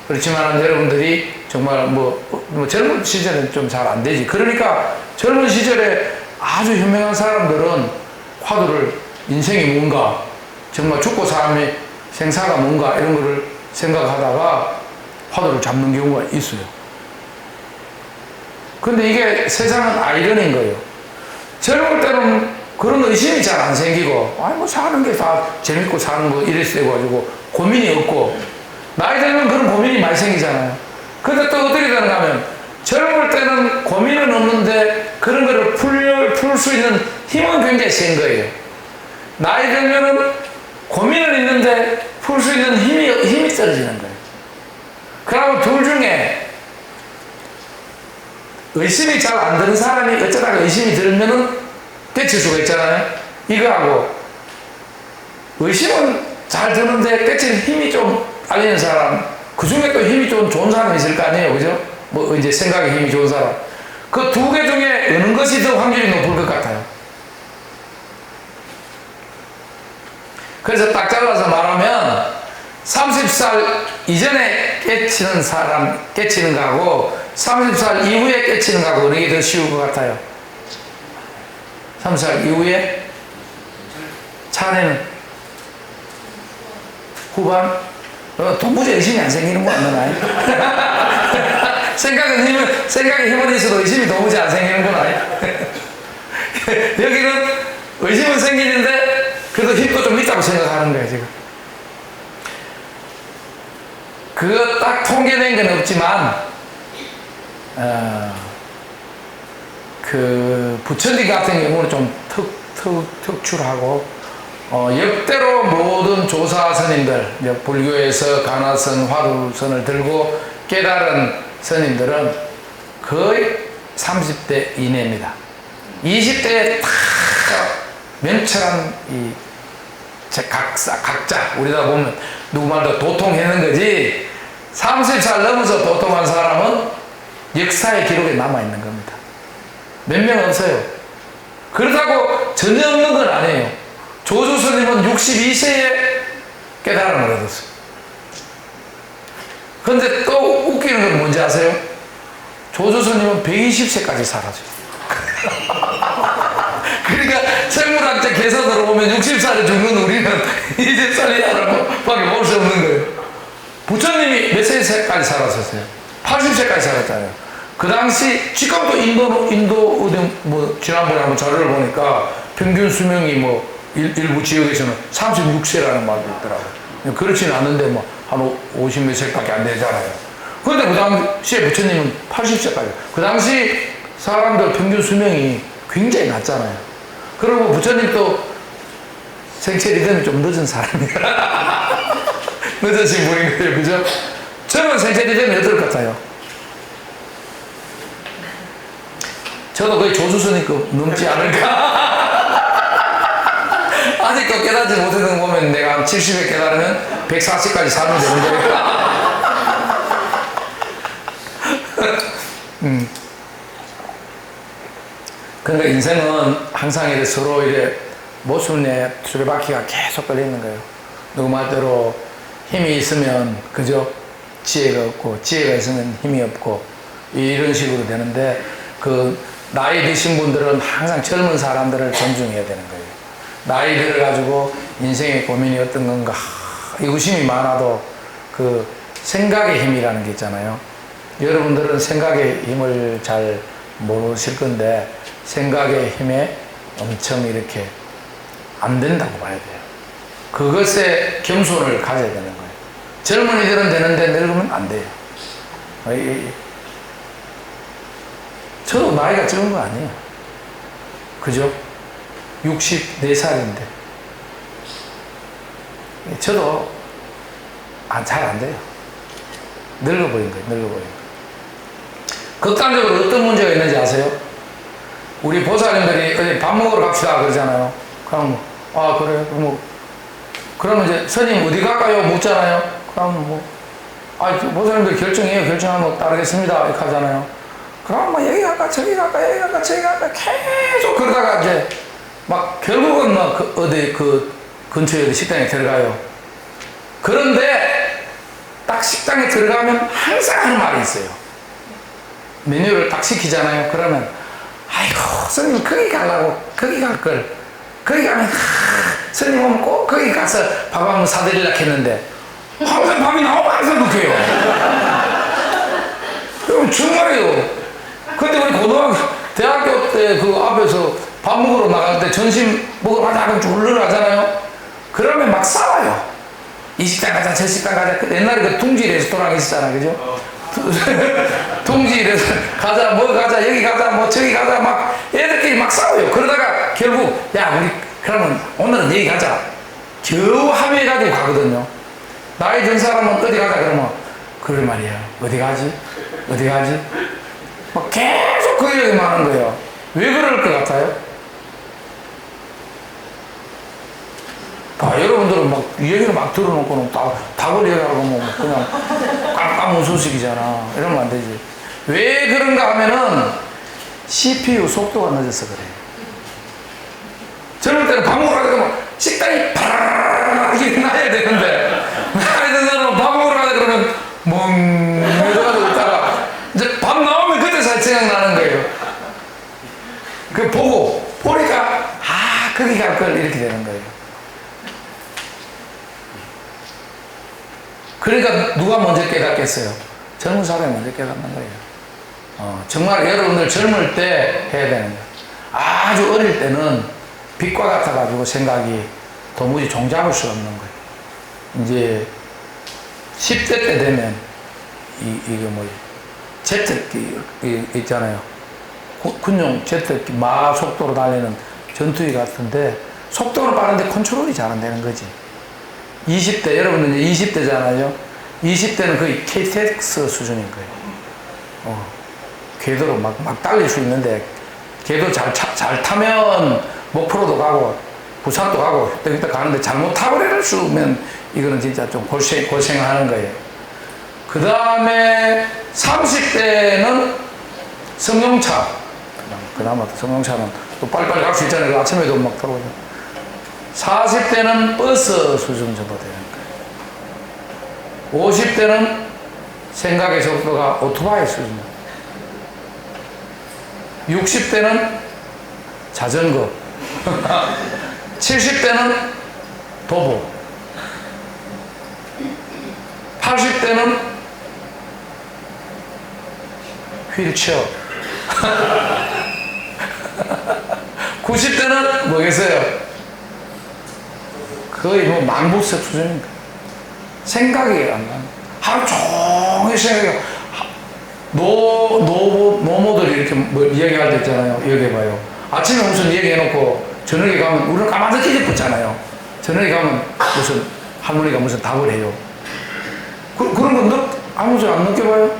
그렇지만 여러분들이 정말 뭐 젊은 시절은 좀 잘 안 되지. 그러니까 젊은 시절에 아주 현명한 사람들은 화두를 인생이 뭔가, 정말 죽고 사람의 생사가 뭔가 이런 거를 생각하다가 화두를 잡는 경우가 있어요. 근데 이게 세상은 아이러니인 거예요. 젊을 때는 그런 의심이 잘 안 생기고, 뭐 사는 게 다 재밌고 사는 거 이랬어 가지고 고민이 없고, 나이 들면 그런 고민이 많이 생기잖아요. 근데 또 어떻게 되는가 하면, 젊을 때는 고민은 없는데 그런 거를 풀 수 있는 힘은 굉장히 센 거예요. 나이 들면은 고민은 있는데 풀 수 있는 힘이 떨어지는 거예요. 그러면 둘 중에 의심이 잘 안 드는 사람이 어쩌다가 의심이 들면은 깨칠 수가 있잖아요. 이거하고 의심은 잘 드는데 깨치는 힘이 좀 딸리는 사람, 그 중에 또 힘이 좀 좋은 사람이 있을 거 아니에요. 그죠? 뭐 이제 생각에 힘이 좋은 사람. 그 두 개 중에 어느 것이 더 확률이 높을 것 같아요. 그래서 딱 잘라서 말하면 30살 이전에 깨치는 사람, 깨치는 거하고 30살 이후에 깨치는 거하고 어느 게 더 쉬울 것 같아요? 30살 이후에? 차례는? 후반? 도무지 의심이 안 생기는 거 없나요? 생각에 힘은 있어도 의심이 도무지 안 생기는 건 아니에요. 여기는 의심은 생기는데 그래도 힘도 좀 있다고 생각하는 거예요, 지금. 그거 딱 통계된 건 없지만, 그, 부처님 같은 경우는 좀 특출하고, 역대로 모든 조사 스님들, 불교에서 간화선, 화두선을 들고 깨달은 스님들은 거의 30대 이내입니다. 20대에 다 명철한 이 각자, 우리가 보면 누구 말도 도통하는 거지, 30살 넘어서 도통한 사람은 역사의 기록에 남아있는 겁니다. 몇 명 없어요. 그렇다고 전혀 없는 건 아니에요. 조주 스님은 62세에 깨달음을 얻었어요. 그런데 또 웃기는 건 뭔지 아세요? 조주 스님은 120세까지 살았어요. 그러니까 생물학적 계산으로 보면 60살에 죽는 우리는 20살이라는 밖에 볼 수 없는 거예요. 부처님이 몇 세까지 살았었어요? 80세까지 살았잖아요. 그 당시 지금도 인도 어디 뭐 지난번에 한번 자료를 보니까 평균 수명이 뭐 일부 지역에서는 36세라는 말도 있더라고요. 그렇지는 않은데 뭐 한 50 몇 세밖에 안 되잖아요. 그런데 그 당시에 부처님은 80세까지. 그 당시 사람들 평균 수명이 굉장히 낮잖아요. 그리고 부처님도 생체 리듬이 좀 늦은 사람이에요. 늦으신 분인 거예요. 그죠? 저는 생체 리듬이 어떨 것 같아요? 저도 거의 조수스니까 넘지 않을까? 아직도 깨닫지 못했던 거 보면 내가 한 70에 깨달으면 140까지 살면 되는 거니까. 그러니까 인생은 항상 이렇게 서로 이렇게 모순에 수레바퀴가 계속 걸리는 거예요. 누구 말대로 힘이 있으면, 그죠? 지혜가 없고, 지혜가 있으면 힘이 없고, 이런 식으로 되는데, 그, 나이 드신 분들은 항상 젊은 사람들을 존중해야 되는 거예요. 나이 들어가지고 인생의 고민이 어떤 건가, 의구심이 많아도 그 생각의 힘이라는 게 있잖아요. 여러분들은 생각의 힘을 잘 모르실 건데, 생각의 힘에 엄청 이렇게 안 된다고 봐야 돼요. 그것에 겸손을 가져야 되는 거예요. 젊은이들은 되는데 늙으면 안 돼요. 저도 나이가 적은 거 아니에요. 그죠? 64살인데. 저도 잘 안 돼요. 늙어 보인 거예요. 늙어 보인 거예요. 극단적으로 어떤 문제가 있는지 아세요? 우리 보살님들이 어디 밥 먹으러 갑시다 그러잖아요. 그럼 그래 뭐 그러면 이제 스님 어디 갈까요? 묻잖아요. 그럼 보살님들 결정해요. 결정하면 따르겠습니다 이렇게 하잖아요. 그럼 뭐 여기 갈까 저기 갈까 여기 갈까 저기 갈까 계속 그러다가 이제 막 결국은 막 어디 그 근처에 어디 식당에 들어가요. 그런데 딱 식당에 들어가면 항상 하는 말이 있어요. 메뉴를 딱 시키잖아요. 그러면 아이고 스님 거기 가려고 거기 갈걸 거기 가면 스님 오면 꼭 거기 가서 밥 한번 사드리려고 했는데 항상 밥이 나오면 항상 그렇게 해요. 그럼 정말이에요. 근데 우리 대학교 때 그 앞에서 밥 먹으러 나갈 때 점심 먹으러 가자 하면 줄 하잖아요. 그러면 막 싸워요. 이 식당 가자, 저 식당 가자. 옛날에 그 둥지 레스토랑 있었잖아, 그죠? 둥지 레스토랑 가자, 뭐 가자, 여기 가자, 뭐 저기 가자, 막 애들끼리 막 싸워요. 그러다가 결국, 야, 우리 그러면 오늘은 여기 가자. 겨우 합의해가지고 가거든요. 나이 든 사람은 어디 가자, 그러면. 그럴 말이야. 어디 가지? 어디 가지? 막 계속 그 얘기만 하는 거예요. 왜 그럴 것 같아요? 여러분들은 막, 이 얘기를 막 들어놓고는 답을 얘기하고 뭐 그냥 깜깜 무소식이잖아. 이러면 안 되지. 왜 그런가 하면은 CPU 속도가 늦어서 그래. 젊을 때는 밥 먹으러 가자 그러면 식당이 파라라라 이렇게 나야 되는데, 나이 든 사람은 밥 먹으러 가자 그러면 멍해가지고 있다가 이제 밥 나오면 그때 잘 생각나는 거예요. 그 보니까, 거기 갈 걸 이렇게 되는 거예요. 그러니까 누가 먼저 깨닫겠어요? 젊은 사람이 먼저 깨닫는 거예요. 정말 여러분들 젊을 때 해야 되는 거예요. 아주 어릴 때는 빛과 같아가지고 생각이 도무지 종잡을 수 없는 거예요. 이제 10대 때 되면 이게 뭐 제트기 있잖아요. 군용 제트기 마속도로 달리는 전투기 같은데 속도는 빠른데 컨트롤이 잘 안 되는 거지. 20대, 여러분들 이제 20대잖아요. 20대는 거의 KTX 수준인 거예요. 궤도로 막 달릴 수 있는데, 궤도 잘 타면 목포로도 가고, 부산도 가고, 그때 가는데 잘못 타버리면 이거는 진짜 좀 고생하는 거예요. 그 다음에 30대는 승용차. 그나마 승용차는 또 빨리빨리 갈 수 있잖아요. 아침에도 막 들어오죠. 40대는 버스 수준 정도 되는 거예요. 50대는 생각의 속도가 오토바이 수준. 60대는 자전거. 70대는 도보. 80대는 휠체어. 90대는 뭐겠어요? 거의 뭐 망부석 수준인 거예요. 생각이 안 나요. 하루 종일 생각이, 노모들이 이렇게 뭐 이야기할 때 있잖아요. 얘기해봐요. 아침에 무슨 얘기해놓고 저녁에 가면, 우리는 까만득히 뒤집었잖아요. 저녁에 가면 무슨 할머니가 무슨 답을 해요. 그런 거 아무 안 느껴봐요?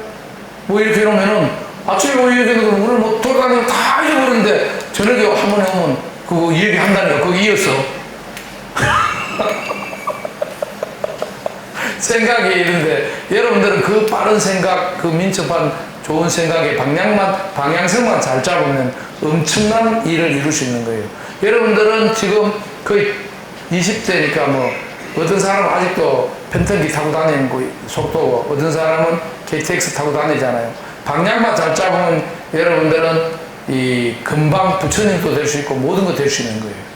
뭐 이렇게 해놓으면은 아침에 뭐 얘기해놓고 우리는 뭐 돌아다니면 다 잊어버리는데 저녁에 할머니 오면 그거 얘기한다니까 거기 이었어. 생각이 이런데, 여러분들은 그 빠른 생각, 그 민첩한 좋은 생각의 방향성만 잘 잡으면 엄청난 일을 이룰 수 있는 거예요. 여러분들은 지금 거의 20대니까 뭐, 어떤 사람은 아직도 펜턴기 타고 다니는 거 속도고, 어떤 사람은 KTX 타고 다니잖아요. 방향만 잘 잡으면 여러분들은 금방 부처님도 될 수 있고 모든 거 될 수 있는 거예요.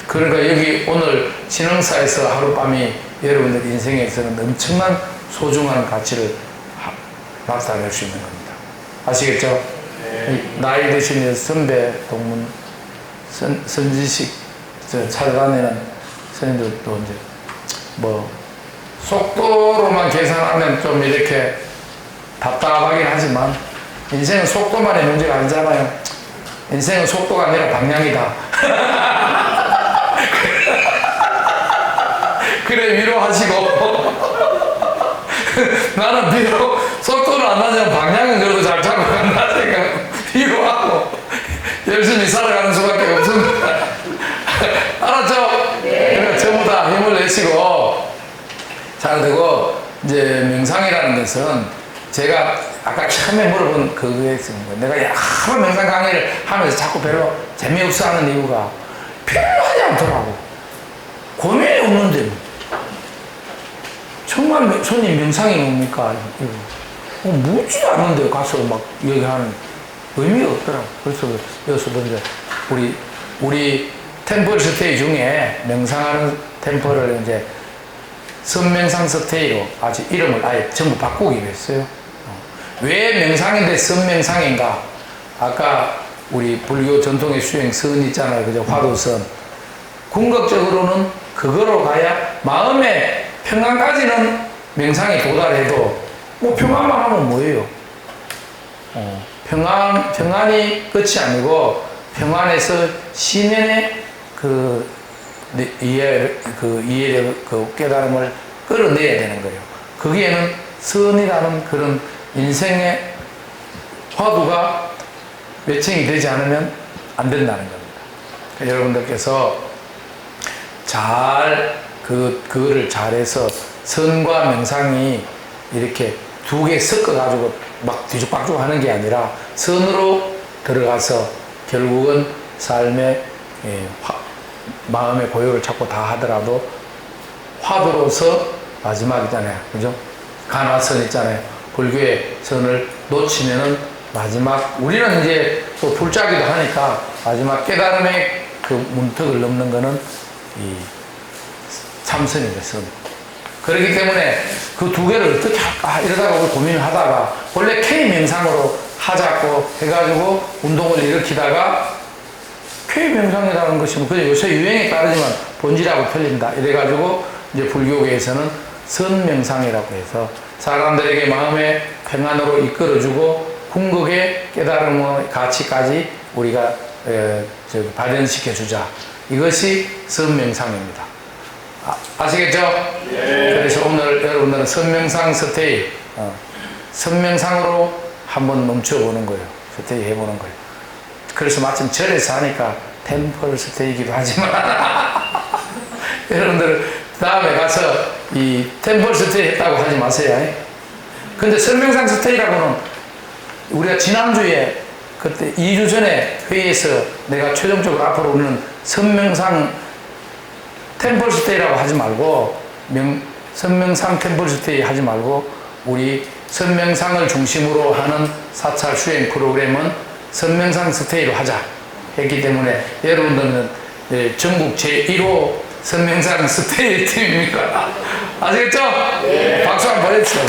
그러니까 여기 오늘 신흥사에서 하룻밤이 여러분들 인생에서는 엄청난 소중한 가치를 나타낼 수 있는 겁니다. 아시겠죠? 네. 나이 드신 선배 동문 선지식 찾아다니는 선생님들도 이제 뭐 속도로만 계산하면 좀 이렇게 답답하긴 하지만 인생은 속도만의 문제가 아니잖아요. 인생은 속도가 아니라 방향이다. 그래, 위로하시고. 나는 비록 속도는 안 나지만 방향은 그래도 잘 잡고 간다 생각 위로하고 열심히 살아가는 수밖에 없습니다. 알았죠? 네. 그러니까 전부 다 힘을 내시고 잘 되고, 이제 명상이라는 것은 제가 아까 처음에 물어본 그거에 있습니다. 내가 여러 명상 강의를 하면서 자꾸 별로 재미없어 하는 이유가 필요하지 않더라고. 고민이 없는데. 정말 손님 명상이 뭡니까? 묻지 않는데 가서 막 얘기하는 의미가 없더라고. 그래서 여기서도 이제 우리 템플 스테이 중에 명상하는 템플을 이제 선명상 스테이로 아주 이름을 아예 전부 바꾸기로 했어요. 왜 명상인데 선명상인가? 아까 우리 불교 전통의 수행 선 있잖아요. 그죠? 화두선. 궁극적으로는 그거로 가야 마음의 평안까지는 명상이 도달해도 뭐 평안만 하면 뭐예요? 평안이 끝이 아니고 평안에서 신연의 이해의 깨달음을 끌어내야 되는 거예요. 거기에는 선이라는 그런 인생의 화두가 매칭이 되지 않으면 안 된다는 겁니다. 여러분들께서 그거를 잘해서 선과 명상이 이렇게 두 개 섞어가지고 막 뒤죽박죽 하는 게 아니라 선으로 들어가서 결국은 삶의 마음의 고요를 찾고 다 하더라도 화두로서 마지막이잖아요. 그죠? 간화선 있잖아요. 불교의 선을 놓치면은 마지막, 우리는 이제 또 불자기도 하니까 마지막 깨달음의 그 문턱을 넘는 거는 이 참선입니다, 선. 그렇기 때문에 그 두 개를 어떻게 할까 이러다가 고민을 하다가 원래 K 명상으로 하자고 해가지고 운동을 일으키다가 K 명상이라는 것이 뭐 그냥 요새 유행에 따르지만 본질하고 틀린다 이래가지고 이제 불교계에서는 선 명상이라고 해서 사람들에게 마음의 평안으로 이끌어주고 궁극의 깨달음의 가치까지 우리가 발현시켜주자. 이것이 선명상입니다. 아시겠죠? 네. 그래서 오늘 여러분들은 선명상 스테이, 선명상으로 한번 멈춰보는 거예요. 스테이 해보는 거예요. 그래서 마침 절에서 하니까 템플 스테이기도 하지만 여러분들 다음에 가서 이 템플 스테이 했다고 하지 마세요. 근데 선명상 스테이라고는 우리가 지난주에 그때 2주 전에 회의에서 내가 최종적으로 앞으로 우리는 선명상 템플 스테이라고 하지 말고 선명상 템플 스테이 하지 말고 우리 선명상을 중심으로 하는 사찰 수행 프로그램은 선명상 스테이로 하자 했기 때문에 여러분들은 전국 제1호 선명상 스테이 팀입니까? 아시겠죠? 네. 박수 한번 보내주세요.